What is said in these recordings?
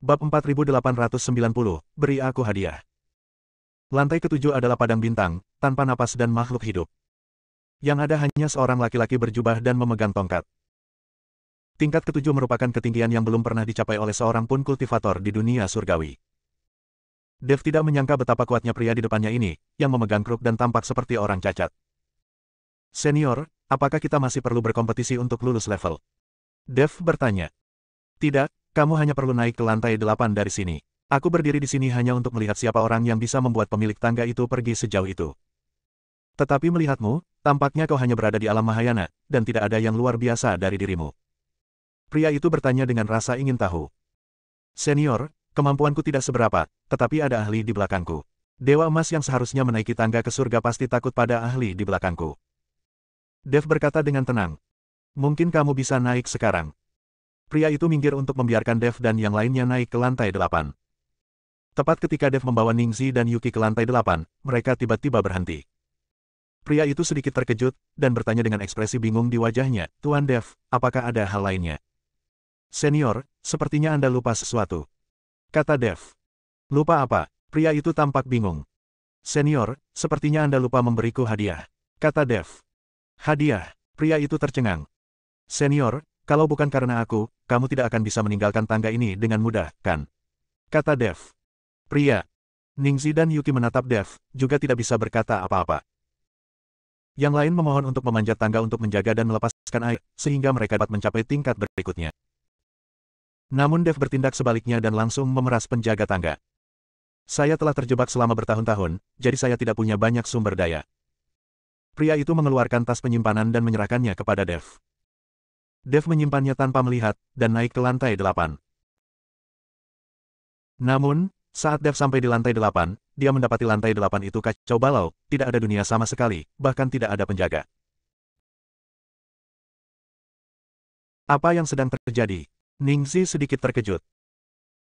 Bab 4890, beri aku hadiah. Lantai ketujuh adalah padang bintang, tanpa napas dan makhluk hidup. Yang ada hanya seorang laki-laki berjubah dan memegang tongkat. Tingkat ketujuh merupakan ketinggian yang belum pernah dicapai oleh seorang pun kultivator di dunia surgawi. Dev tidak menyangka betapa kuatnya pria di depannya ini, yang memegang kruk dan tampak seperti orang cacat. Senior, apakah kita masih perlu berkompetisi untuk lulus level? Dev bertanya. Tidak, kamu hanya perlu naik ke lantai 8 dari sini. Aku berdiri di sini hanya untuk melihat siapa orang yang bisa membuat pemilik tangga itu pergi sejauh itu. Tetapi melihatmu, tampaknya kau hanya berada di alam Mahayana, dan tidak ada yang luar biasa dari dirimu. Pria itu bertanya dengan rasa ingin tahu. Senior, kemampuanku tidak seberapa, tetapi ada ahli di belakangku. Dewa emas yang seharusnya menaiki tangga ke surga pasti takut pada ahli di belakangku. Dev berkata dengan tenang. Mungkin kamu bisa naik sekarang. Pria itu minggir untuk membiarkan Dev dan yang lainnya naik ke lantai 8. Tepat ketika Dev membawa Ningxi dan Yuki ke lantai 8, mereka tiba-tiba berhenti. Pria itu sedikit terkejut, dan bertanya dengan ekspresi bingung di wajahnya, Tuan Dev, apakah ada hal lainnya? Senior, sepertinya Anda lupa sesuatu. Kata Dev. Lupa apa? Pria itu tampak bingung. Senior, sepertinya Anda lupa memberiku hadiah. Kata Dev. Hadiah. Pria itu tercengang. Senior, kalau bukan karena aku, kamu tidak akan bisa meninggalkan tangga ini dengan mudah, kan? Kata Dev. Pria. Ningxi dan Yuki menatap Dev, juga tidak bisa berkata apa-apa. Yang lain memohon untuk memanjat tangga untuk menjaga dan melepaskan air, sehingga mereka dapat mencapai tingkat berikutnya. Namun Dev bertindak sebaliknya dan langsung memeras penjaga tangga. Saya telah terjebak selama bertahun-tahun, jadi saya tidak punya banyak sumber daya. Pria itu mengeluarkan tas penyimpanan dan menyerahkannya kepada Dev. Dev menyimpannya tanpa melihat, dan naik ke lantai 8. Namun, saat Dev sampai di lantai 8, dia mendapati lantai 8 itu kacau balau, tidak ada dunia sama sekali, bahkan tidak ada penjaga. Apa yang sedang terjadi? Ningxi sedikit terkejut.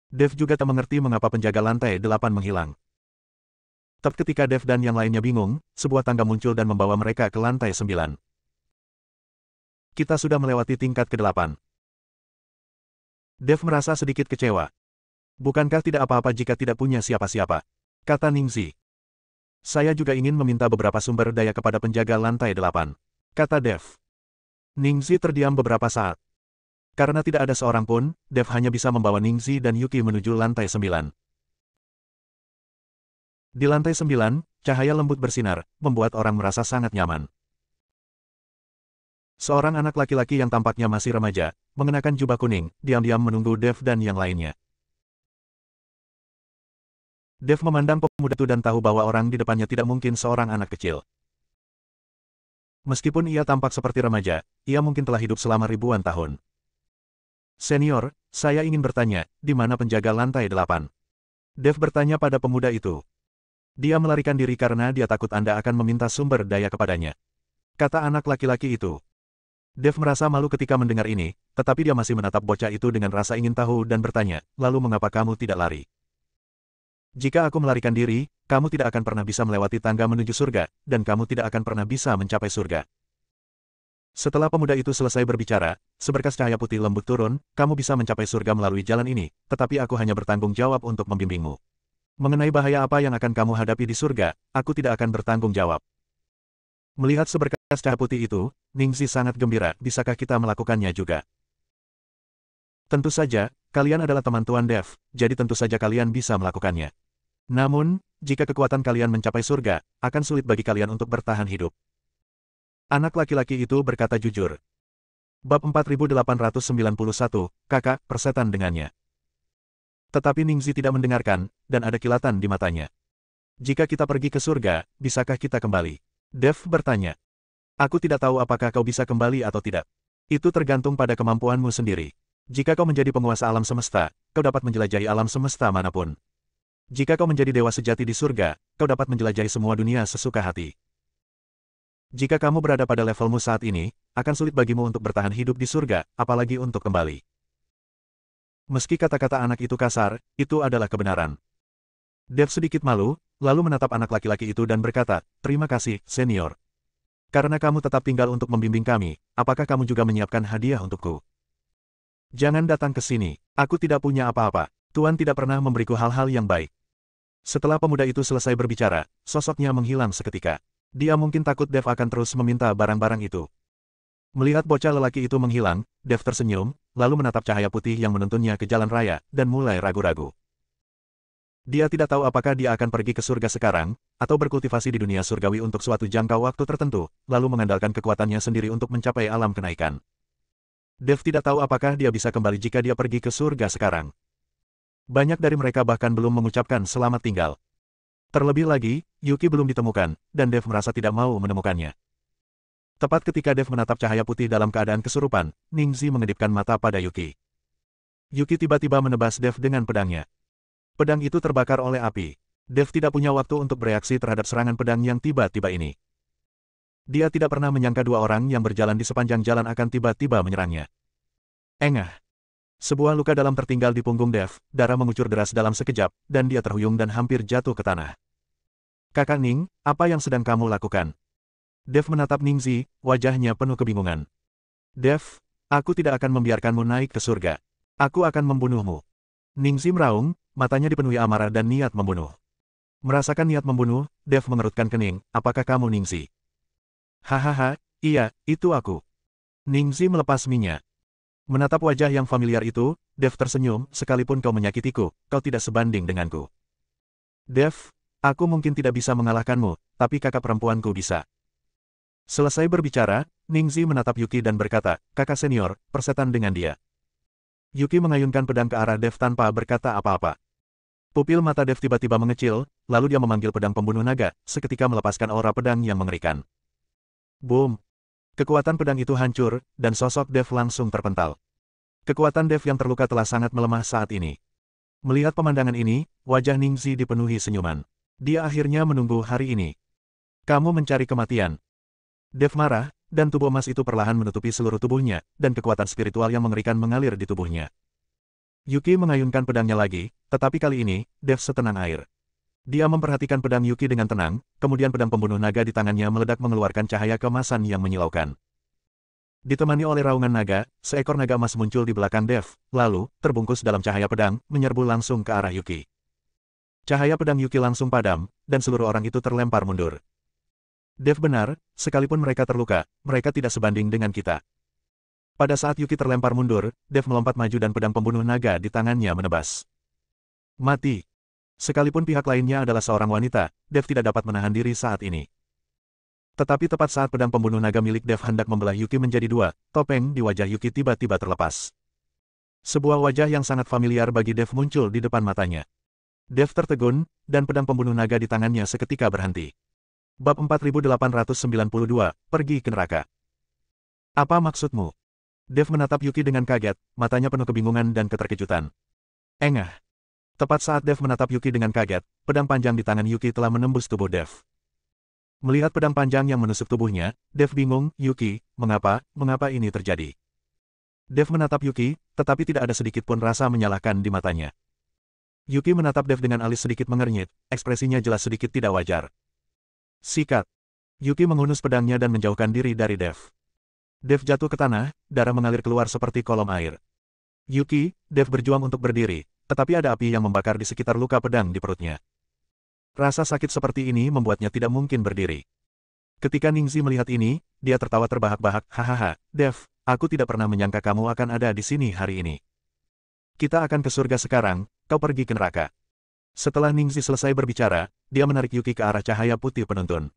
Dev juga tak mengerti mengapa penjaga lantai 8 menghilang. Tepat ketika Dev dan yang lainnya bingung, sebuah tangga muncul dan membawa mereka ke lantai 9. Kita sudah melewati tingkat ke-8. Dev merasa sedikit kecewa. Bukankah tidak apa-apa jika tidak punya siapa-siapa? Kata Ningxi. Saya juga ingin meminta beberapa sumber daya kepada penjaga lantai 8. Kata Dev. Ningxi terdiam beberapa saat. Karena tidak ada seorang pun, Dev hanya bisa membawa Ningxi dan Yuki menuju lantai 9. Di lantai 9, cahaya lembut bersinar, membuat orang merasa sangat nyaman. Seorang anak laki-laki yang tampaknya masih remaja, mengenakan jubah kuning, diam-diam menunggu Dev dan yang lainnya. Dev memandang pemuda itu dan tahu bahwa orang di depannya tidak mungkin seorang anak kecil. Meskipun ia tampak seperti remaja, ia mungkin telah hidup selama ribuan tahun. Senior, saya ingin bertanya, di mana penjaga lantai 8? Dev bertanya pada pemuda itu. Dia melarikan diri karena dia takut Anda akan meminta sumber daya kepadanya. Kata anak laki-laki itu. Dev merasa malu ketika mendengar ini, tetapi dia masih menatap bocah itu dengan rasa ingin tahu dan bertanya, lalu mengapa kamu tidak lari? Jika aku melarikan diri, kamu tidak akan pernah bisa melewati tangga menuju surga, dan kamu tidak akan pernah bisa mencapai surga. Setelah pemuda itu selesai berbicara, seberkas cahaya putih lembut turun, kamu bisa mencapai surga melalui jalan ini, tetapi aku hanya bertanggung jawab untuk membimbingmu. Mengenai bahaya apa yang akan kamu hadapi di surga, aku tidak akan bertanggung jawab. Melihat seberkas cahaya putih itu, Ningxi sangat gembira, bisakah kita melakukannya juga? Tentu saja, kalian adalah teman Tuan Dev, jadi tentu saja kalian bisa melakukannya. Namun, jika kekuatan kalian mencapai surga, akan sulit bagi kalian untuk bertahan hidup. Anak laki-laki itu berkata jujur. Bab 4891, kakak, persetan dengannya. Tetapi Ningxi tidak mendengarkan, dan ada kilatan di matanya. Jika kita pergi ke surga, bisakah kita kembali? Dev bertanya. Aku tidak tahu apakah kau bisa kembali atau tidak. Itu tergantung pada kemampuanmu sendiri. Jika kau menjadi penguasa alam semesta, kau dapat menjelajahi alam semesta manapun. Jika kau menjadi dewa sejati di surga, kau dapat menjelajahi semua dunia sesuka hati. Jika kamu berada pada levelmu saat ini, akan sulit bagimu untuk bertahan hidup di surga, apalagi untuk kembali. Meski kata-kata anak itu kasar, itu adalah kebenaran. Dev sedikit malu, lalu menatap anak laki-laki itu dan berkata, terima kasih, senior. Karena kamu tetap tinggal untuk membimbing kami, apakah kamu juga menyiapkan hadiah untukku? Jangan datang ke sini, aku tidak punya apa-apa. Tuan tidak pernah memberiku hal-hal yang baik. Setelah pemuda itu selesai berbicara, sosoknya menghilang seketika. Dia mungkin takut Dev akan terus meminta barang-barang itu. Melihat bocah lelaki itu menghilang, Dev tersenyum, lalu menatap cahaya putih yang menuntunnya ke jalan raya, dan mulai ragu-ragu. Dia tidak tahu apakah dia akan pergi ke surga sekarang, atau berkultivasi di dunia surgawi untuk suatu jangka waktu tertentu, lalu mengandalkan kekuatannya sendiri untuk mencapai alam kenaikan. Dev tidak tahu apakah dia bisa kembali jika dia pergi ke surga sekarang. Banyak dari mereka bahkan belum mengucapkan selamat tinggal. Terlebih lagi, Yuki belum ditemukan, dan Dev merasa tidak mau menemukannya. Tepat ketika Dev menatap cahaya putih dalam keadaan kesurupan, Ningxi mengedipkan mata pada Yuki. Yuki tiba-tiba menebas Dev dengan pedangnya. Pedang itu terbakar oleh api. Dev tidak punya waktu untuk bereaksi terhadap serangan pedang yang tiba-tiba ini. Dia tidak pernah menyangka dua orang yang berjalan di sepanjang jalan akan tiba-tiba menyerangnya. Engah. Sebuah luka dalam tertinggal di punggung Dev, darah mengucur deras dalam sekejap, dan dia terhuyung dan hampir jatuh ke tanah. Kakak Ning, apa yang sedang kamu lakukan? Dev menatap Ningxi, wajahnya penuh kebingungan. Dev, aku tidak akan membiarkanmu naik ke surga. Aku akan membunuhmu. Ningxi meraung, matanya dipenuhi amarah dan niat membunuh. Merasakan niat membunuh, Dev mengerutkan kening, apakah kamu Ningxi? Hahaha, iya, itu aku. Ningxi melepas minyak. Menatap wajah yang familiar itu, Dev tersenyum, sekalipun kau menyakitiku, kau tidak sebanding denganku. Dev, aku mungkin tidak bisa mengalahkanmu, tapi kakak perempuanku bisa. Selesai berbicara, Ningxi menatap Yuki dan berkata, kakak senior, persetan dengan dia. Yuki mengayunkan pedang ke arah Dev tanpa berkata apa-apa. Pupil mata Dev tiba-tiba mengecil, lalu dia memanggil pedang pembunuh naga, seketika melepaskan aura pedang yang mengerikan. Boom! Kekuatan pedang itu hancur, dan sosok Dev langsung terpental. Kekuatan Dev yang terluka telah sangat melemah saat ini. Melihat pemandangan ini, wajah Ningxi dipenuhi senyuman. Dia akhirnya menunggu hari ini. Kamu mencari kematian. Dev marah, dan tubuh emas itu perlahan menutupi seluruh tubuhnya, dan kekuatan spiritual yang mengerikan mengalir di tubuhnya. Yuki mengayunkan pedangnya lagi, tetapi kali ini, Dev setenang air. Dia memperhatikan pedang Yuki dengan tenang, kemudian pedang pembunuh naga di tangannya meledak mengeluarkan cahaya keemasan yang menyilaukan. Ditemani oleh raungan naga, seekor naga emas muncul di belakang Dev, lalu, terbungkus dalam cahaya pedang, menyerbu langsung ke arah Yuki. Cahaya pedang Yuki langsung padam, dan seluruh orang itu terlempar mundur. Dev benar, sekalipun mereka terluka, mereka tidak sebanding dengan kita. Pada saat Yuki terlempar mundur, Dev melompat maju dan pedang pembunuh naga di tangannya menebas. Mati. Sekalipun pihak lainnya adalah seorang wanita, Dev tidak dapat menahan diri saat ini. Tetapi tepat saat pedang pembunuh naga milik Dev hendak membelah Yuki menjadi dua, topeng di wajah Yuki tiba-tiba terlepas. Sebuah wajah yang sangat familiar bagi Dev muncul di depan matanya. Dev tertegun, dan pedang pembunuh naga di tangannya seketika berhenti. Bab 4892, Pergi ke Neraka. Apa maksudmu? Dev menatap Yuki dengan kaget, matanya penuh kebingungan dan keterkejutan. Engah. Tepat saat Dev menatap Yuki dengan kaget, pedang panjang di tangan Yuki telah menembus tubuh Dev. Melihat pedang panjang yang menusuk tubuhnya, Dev bingung, Yuki, mengapa ini terjadi? Dev menatap Yuki, tetapi tidak ada sedikit pun rasa menyalahkan di matanya. Yuki menatap Dev dengan alis sedikit mengernyit, ekspresinya jelas sedikit tidak wajar. Sikat. Yuki menghunus pedangnya dan menjauhkan diri dari Dev. Dev jatuh ke tanah, darah mengalir keluar seperti kolom air. Yuki, Dev berjuang untuk berdiri, tetapi ada api yang membakar di sekitar luka pedang di perutnya. Rasa sakit seperti ini membuatnya tidak mungkin berdiri. Ketika Ningxi melihat ini, dia tertawa terbahak-bahak, hahaha, Dev, aku tidak pernah menyangka kamu akan ada di sini hari ini. Kita akan ke surga sekarang, kau pergi ke neraka. Setelah Ningxi selesai berbicara, dia menarik Yuki ke arah cahaya putih penuntun.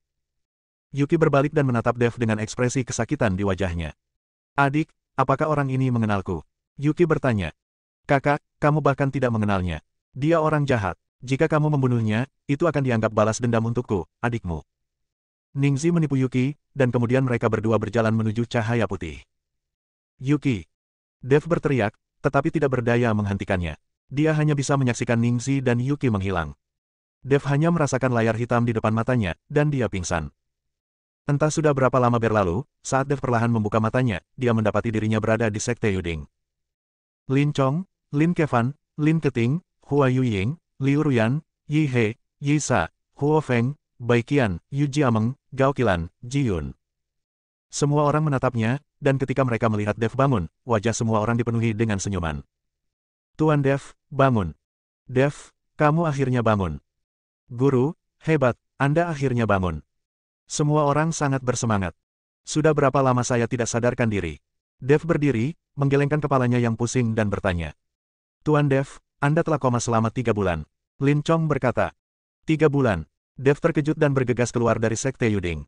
Yuki berbalik dan menatap Dev dengan ekspresi kesakitan di wajahnya. Adik, apakah orang ini mengenalku? Yuki bertanya. Kakak, kamu bahkan tidak mengenalnya. Dia orang jahat. Jika kamu membunuhnya, itu akan dianggap balas dendam untukku, adikmu. Ningxi menipu Yuki, dan kemudian mereka berdua berjalan menuju cahaya putih. Yuki. Dev berteriak, tetapi tidak berdaya menghentikannya. Dia hanya bisa menyaksikan Ningxi dan Yuki menghilang. Dev hanya merasakan layar hitam di depan matanya, dan dia pingsan. Entah sudah berapa lama berlalu, saat Dev perlahan membuka matanya, dia mendapati dirinya berada di Sekte Yuding. Lin Chong, Lin Kevan, Lin Keting, Hua Yuying, Liu Ruyan, Yi He, Yi Sa, Huo Feng, Bai Qian, Yu Jiameng, Gao Qilan, Ji Yun. Semua orang menatapnya, dan ketika mereka melihat Dev bangun, wajah semua orang dipenuhi dengan senyuman. Tuan Dev, bangun. Dev, kamu akhirnya bangun. Guru, hebat, Anda akhirnya bangun. Semua orang sangat bersemangat. Sudah berapa lama saya tidak sadarkan diri? Dev berdiri, menggelengkan kepalanya yang pusing dan bertanya. Tuan Dev, Anda telah koma selama 3 bulan. Lin Chong berkata. 3 bulan. Dev terkejut dan bergegas keluar dari Sekte Yuding.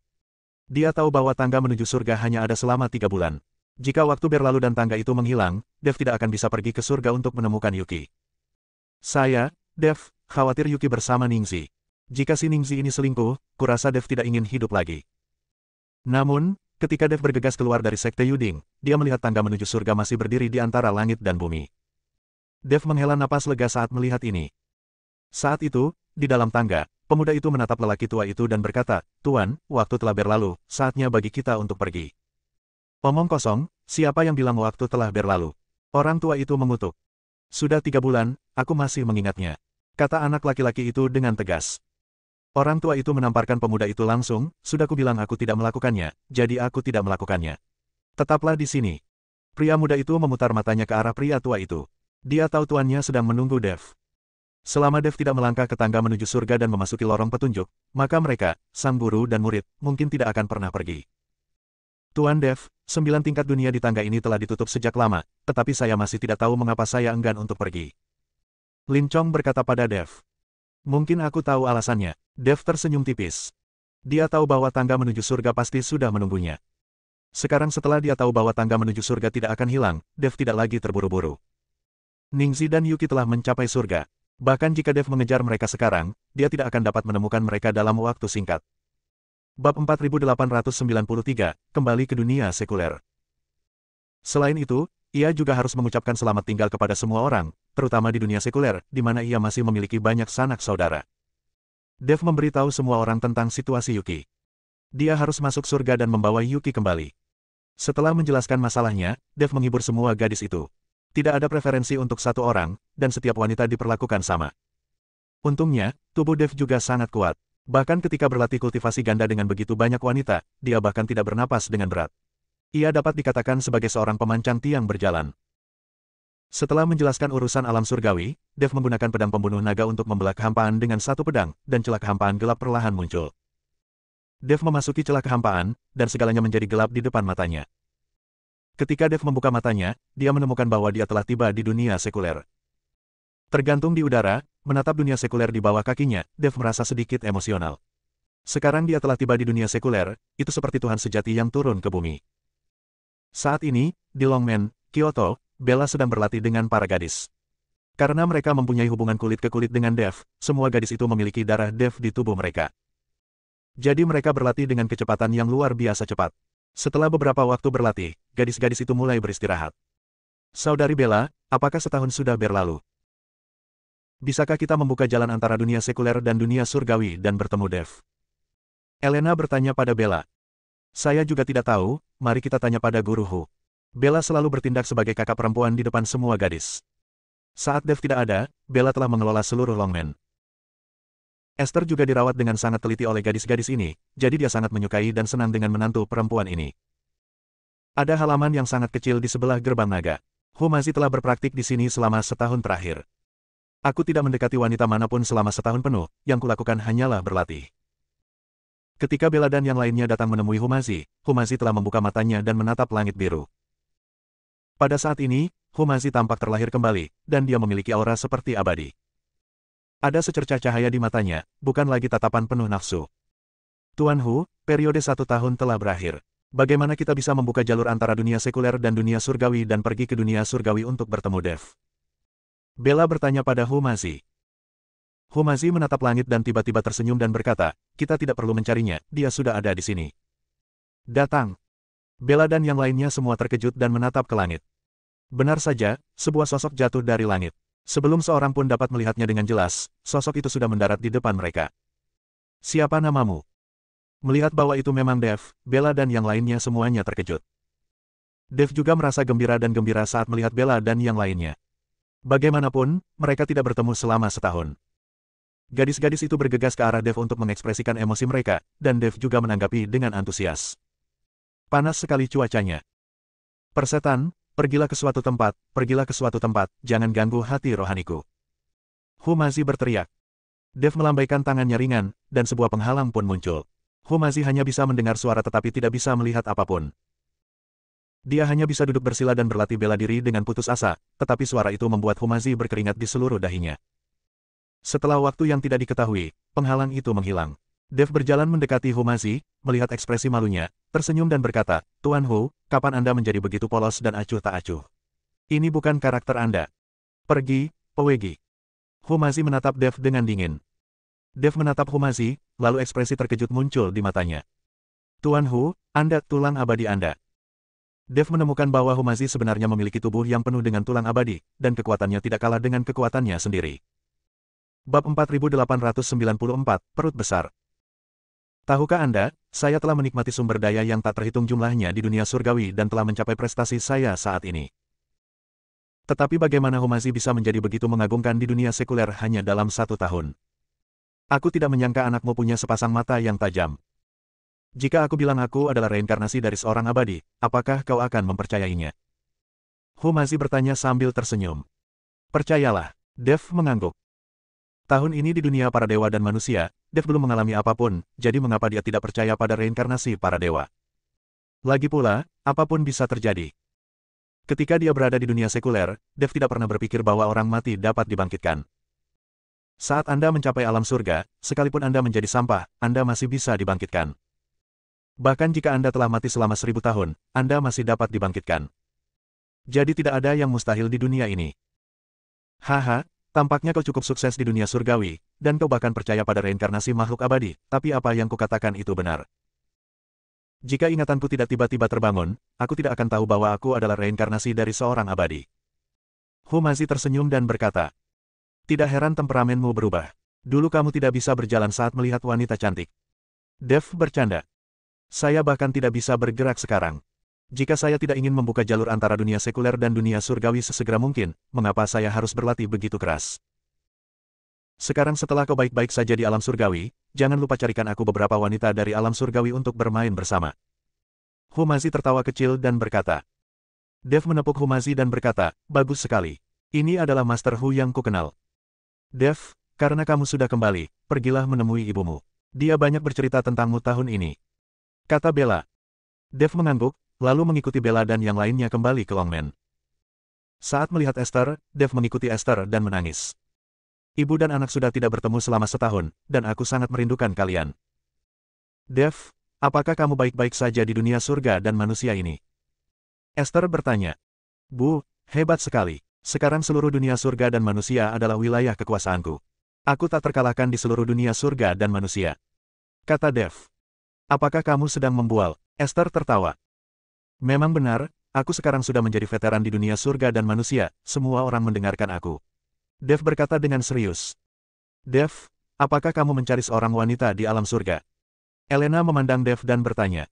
Dia tahu bahwa tangga menuju surga hanya ada selama 3 bulan. Jika waktu berlalu dan tangga itu menghilang, Dev tidak akan bisa pergi ke surga untuk menemukan Yuki. Saya, Dev, khawatir Yuki bersama Ningxi. Jika si Ningxi ini selingkuh, kurasa Dev tidak ingin hidup lagi. Namun, ketika Dev bergegas keluar dari Sekte Yuding, dia melihat tangga menuju surga masih berdiri di antara langit dan bumi. Dev menghela napas lega saat melihat ini. Saat itu, di dalam tangga, pemuda itu menatap lelaki tua itu dan berkata, Tuan, waktu telah berlalu, saatnya bagi kita untuk pergi. Omong kosong, siapa yang bilang waktu telah berlalu? Orang tua itu mengutuk. Sudah 3 bulan, aku masih mengingatnya. Kata anak laki-laki itu dengan tegas. Orang tua itu menamparkan pemuda itu langsung, sudah kubilang aku tidak melakukannya, jadi aku tidak melakukannya. Tetaplah di sini. Pria muda itu memutar matanya ke arah pria tua itu. Dia tahu tuannya sedang menunggu Dev. Selama Dev tidak melangkah ke tangga menuju surga dan memasuki lorong petunjuk, maka mereka, sang guru dan murid, mungkin tidak akan pernah pergi. Tuan Dev, 9 tingkat dunia di tangga ini telah ditutup sejak lama, tetapi saya masih tidak tahu mengapa saya enggan untuk pergi. Lin Chong berkata pada Dev. Mungkin aku tahu alasannya. Dev tersenyum tipis. Dia tahu bahwa tangga menuju surga pasti sudah menunggunya. Sekarang setelah dia tahu bahwa tangga menuju surga tidak akan hilang, Dev tidak lagi terburu-buru. Ningxi dan Yuki telah mencapai surga. Bahkan jika Dev mengejar mereka sekarang, dia tidak akan dapat menemukan mereka dalam waktu singkat. Bab 4893, kembali ke dunia sekuler. Selain itu, ia juga harus mengucapkan selamat tinggal kepada semua orang, terutama di dunia sekuler, di mana ia masih memiliki banyak sanak saudara. Dev memberitahu semua orang tentang situasi Yuki. Dia harus masuk surga dan membawa Yuki kembali. Setelah menjelaskan masalahnya, Dev menghibur semua gadis itu. Tidak ada preferensi untuk satu orang, dan setiap wanita diperlakukan sama. Untungnya, tubuh Dev juga sangat kuat. Bahkan ketika berlatih kultivasi ganda dengan begitu banyak wanita, dia bahkan tidak bernapas dengan berat. Ia dapat dikatakan sebagai seorang pemancang tiang berjalan. Setelah menjelaskan urusan alam surgawi, Dev menggunakan pedang pembunuh naga untuk membelah kehampaan dengan satu pedang, dan celah kehampaan gelap perlahan muncul. Dev memasuki celah kehampaan, dan segalanya menjadi gelap di depan matanya. Ketika Dev membuka matanya, dia menemukan bahwa dia telah tiba di dunia sekuler. Tergantung di udara, menatap dunia sekuler di bawah kakinya, Dev merasa sedikit emosional. Sekarang dia telah tiba di dunia sekuler, itu seperti Tuhan sejati yang turun ke bumi. Saat ini, di Longmen, Kyoto, Bella sedang berlatih dengan para gadis. Karena mereka mempunyai hubungan kulit ke kulit dengan Dev, semua gadis itu memiliki darah Dev di tubuh mereka. Jadi mereka berlatih dengan kecepatan yang luar biasa cepat. Setelah beberapa waktu berlatih, gadis-gadis itu mulai beristirahat. Saudari Bella, apakah setahun sudah berlalu? Bisakah kita membuka jalan antara dunia sekuler dan dunia surgawi dan bertemu Dev? Elena bertanya pada Bella. Saya juga tidak tahu, mari kita tanya pada Guru Hu. Bella selalu bertindak sebagai kakak perempuan di depan semua gadis. Saat Dev tidak ada, Bella telah mengelola seluruh Longmen. Esther juga dirawat dengan sangat teliti oleh gadis-gadis ini, jadi dia sangat menyukai dan senang dengan menantu perempuan ini. Ada halaman yang sangat kecil di sebelah gerbang naga. Hu masih telah berpraktik di sini selama setahun terakhir. Aku tidak mendekati wanita manapun selama setahun penuh, yang kulakukan hanyalah berlatih. Ketika Bella dan yang lainnya datang menemui Humazi telah membuka matanya dan menatap langit biru. Pada saat ini, Humazi tampak terlahir kembali, dan dia memiliki aura seperti abadi. Ada secercah cahaya di matanya, bukan lagi tatapan penuh nafsu. Tuan Hu, periode 1 tahun telah berakhir. Bagaimana kita bisa membuka jalur antara dunia sekuler dan dunia surgawi dan pergi ke dunia surgawi untuk bertemu Dev? Bella bertanya pada Humazi. Humazi menatap langit dan tiba-tiba tersenyum dan berkata, kita tidak perlu mencarinya, dia sudah ada di sini. Datang. Bella dan yang lainnya semua terkejut dan menatap ke langit. Benar saja, sebuah sosok jatuh dari langit. Sebelum seorang pun dapat melihatnya dengan jelas, sosok itu sudah mendarat di depan mereka. Siapa namamu? Melihat bahwa itu memang Dev, Bella dan yang lainnya semuanya terkejut. Dev juga merasa gembira dan gembira saat melihat Bella dan yang lainnya. Bagaimanapun, mereka tidak bertemu selama setahun. Gadis-gadis itu bergegas ke arah Dev untuk mengekspresikan emosi mereka, dan Dev juga menanggapi dengan antusias. Panas sekali cuacanya. Persetan, pergilah ke suatu tempat, jangan ganggu hati rohaniku. Humazi berteriak. Dev melambaikan tangannya ringan, dan sebuah penghalang pun muncul. Humazi hanya bisa mendengar suara tetapi tidak bisa melihat apapun. Dia hanya bisa duduk bersila dan berlatih bela diri dengan putus asa, tetapi suara itu membuat Humazi berkeringat di seluruh dahinya. Setelah waktu yang tidak diketahui, penghalang itu menghilang. Dev berjalan mendekati Humazi, melihat ekspresi malunya, tersenyum dan berkata, "Tuan Hu, kapan Anda menjadi begitu polos dan acuh tak acuh? Ini bukan karakter Anda. Pergi, Pewegi." Humazi menatap Dev dengan dingin. Dev menatap Humazi, lalu ekspresi terkejut muncul di matanya. "Tuan Hu, Anda, tulang abadi Anda." Dev menemukan bahwa Humazi sebenarnya memiliki tubuh yang penuh dengan tulang abadi, dan kekuatannya tidak kalah dengan kekuatannya sendiri. Bab 4894, Perut Besar. Tahukah Anda, saya telah menikmati sumber daya yang tak terhitung jumlahnya di dunia surgawi dan telah mencapai prestasi saya saat ini. Tetapi bagaimana Humazi bisa menjadi begitu mengagumkan di dunia sekuler hanya dalam 1 tahun? Aku tidak menyangka anakmu punya sepasang mata yang tajam. Jika aku bilang aku adalah reinkarnasi dari seorang abadi, apakah kau akan mempercayainya? Humazi bertanya sambil tersenyum. Percayalah, Dev mengangguk. Tahun ini di dunia para dewa dan manusia, Dev belum mengalami apapun, jadi mengapa dia tidak percaya pada reinkarnasi para dewa? Lagi pula, apapun bisa terjadi. Ketika dia berada di dunia sekuler, Dev tidak pernah berpikir bahwa orang mati dapat dibangkitkan. Saat Anda mencapai alam surga, sekalipun Anda menjadi sampah, Anda masih bisa dibangkitkan. Bahkan jika Anda telah mati selama 1000 tahun, Anda masih dapat dibangkitkan. Jadi tidak ada yang mustahil di dunia ini. Haha, tampaknya kau cukup sukses di dunia surgawi, dan kau bahkan percaya pada reinkarnasi makhluk abadi, tapi apa yang kukatakan itu benar. Jika ingatanku tidak tiba-tiba terbangun, aku tidak akan tahu bahwa aku adalah reinkarnasi dari seorang abadi. Humazi tersenyum dan berkata, "Tidak heran temperamenmu berubah. Dulu kamu tidak bisa berjalan saat melihat wanita cantik." Dev bercanda. "Saya bahkan tidak bisa bergerak sekarang. Jika saya tidak ingin membuka jalur antara dunia sekuler dan dunia surgawi sesegera mungkin, mengapa saya harus berlatih begitu keras? Sekarang setelah kau baik-baik saja di alam surgawi, jangan lupa carikan aku beberapa wanita dari alam surgawi untuk bermain bersama." Humazi tertawa kecil dan berkata. Dev menepuk Humazi dan berkata, "Bagus sekali. Ini adalah Master Hu yang kukenal. Dev, karena kamu sudah kembali, pergilah menemui ibumu. Dia banyak bercerita tentangmu tahun ini," kata Bella. Dev mengangguk, lalu mengikuti Bella dan yang lainnya kembali ke Longmen. Saat melihat Esther, Dev mengikuti Esther dan menangis. "Ibu dan anak sudah tidak bertemu selama setahun, dan aku sangat merindukan kalian." "Dev, apakah kamu baik-baik saja di dunia surga dan manusia ini?" Esther bertanya. "Bu, hebat sekali. Sekarang seluruh dunia surga dan manusia adalah wilayah kekuasaanku. Aku tak terkalahkan di seluruh dunia surga dan manusia," kata Dev. "Apakah kamu sedang membual?" Esther tertawa. "Memang benar, aku sekarang sudah menjadi veteran di dunia surga dan manusia, semua orang mendengarkan aku," Dev berkata dengan serius. "Dev, apakah kamu mencari seorang wanita di alam surga?" Elena memandang Dev dan bertanya.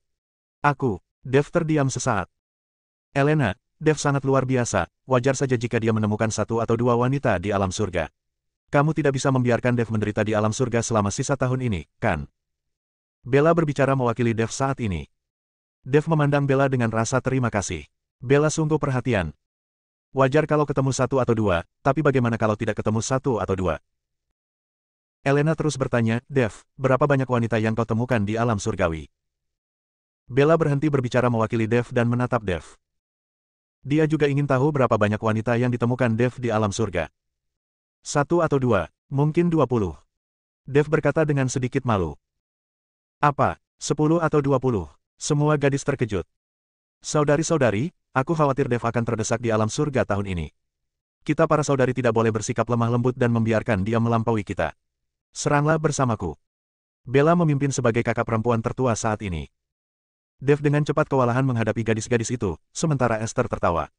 "Aku." Dev terdiam sesaat. "Elena, Dev sangat luar biasa, wajar saja jika dia menemukan 1 atau 2 wanita di alam surga. Kamu tidak bisa membiarkan Dev menderita di alam surga selama sisa tahun ini, kan?" Bella berbicara mewakili Dev saat ini. Dev memandang Bella dengan rasa terima kasih. Bella sungguh perhatian. "Wajar kalau ketemu 1 atau 2, tapi bagaimana kalau tidak ketemu 1 atau 2? Elena terus bertanya, "Dev, berapa banyak wanita yang kau temukan di alam surgawi?" Bella berhenti berbicara mewakili Dev dan menatap Dev. Dia juga ingin tahu berapa banyak wanita yang ditemukan Dev di alam surga. 1 atau 2, mungkin 20. Dev berkata dengan sedikit malu. "Apa, 10 atau 20? Semua gadis terkejut. "Saudari-saudari, aku khawatir Dev akan terdesak di alam surga tahun ini. Kita para saudari tidak boleh bersikap lemah lembut dan membiarkan dia melampaui kita. Seranglah bersamaku." Bella memimpin sebagai kakak perempuan tertua saat ini. Dev dengan cepat kewalahan menghadapi gadis-gadis itu, sementara Esther tertawa.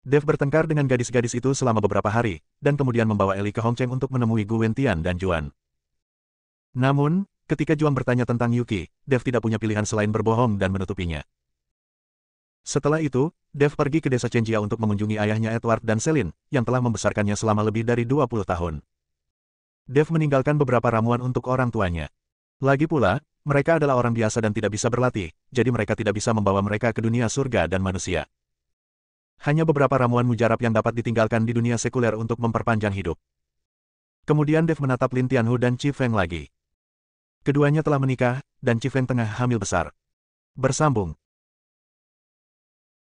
Dev bertengkar dengan gadis-gadis itu selama beberapa hari, dan kemudian membawa Ellie ke Hongcheng untuk menemui Gu Wentian dan Juan. Namun, ketika Juan bertanya tentang Yuki, Dev tidak punya pilihan selain berbohong dan menutupinya. Setelah itu, Dev pergi ke desa Chenjia untuk mengunjungi ayahnya Edward dan Celine, yang telah membesarkannya selama lebih dari 20 tahun. Dev meninggalkan beberapa ramuan untuk orang tuanya. Lagi pula, mereka adalah orang biasa dan tidak bisa berlatih, jadi mereka tidak bisa membawa mereka ke dunia surga dan manusia. Hanya beberapa ramuan mujarab yang dapat ditinggalkan di dunia sekuler untuk memperpanjang hidup. Kemudian Dev menatap Lin Tianhu dan Chi Feng lagi. Keduanya telah menikah, dan Chi Feng tengah hamil besar. Bersambung.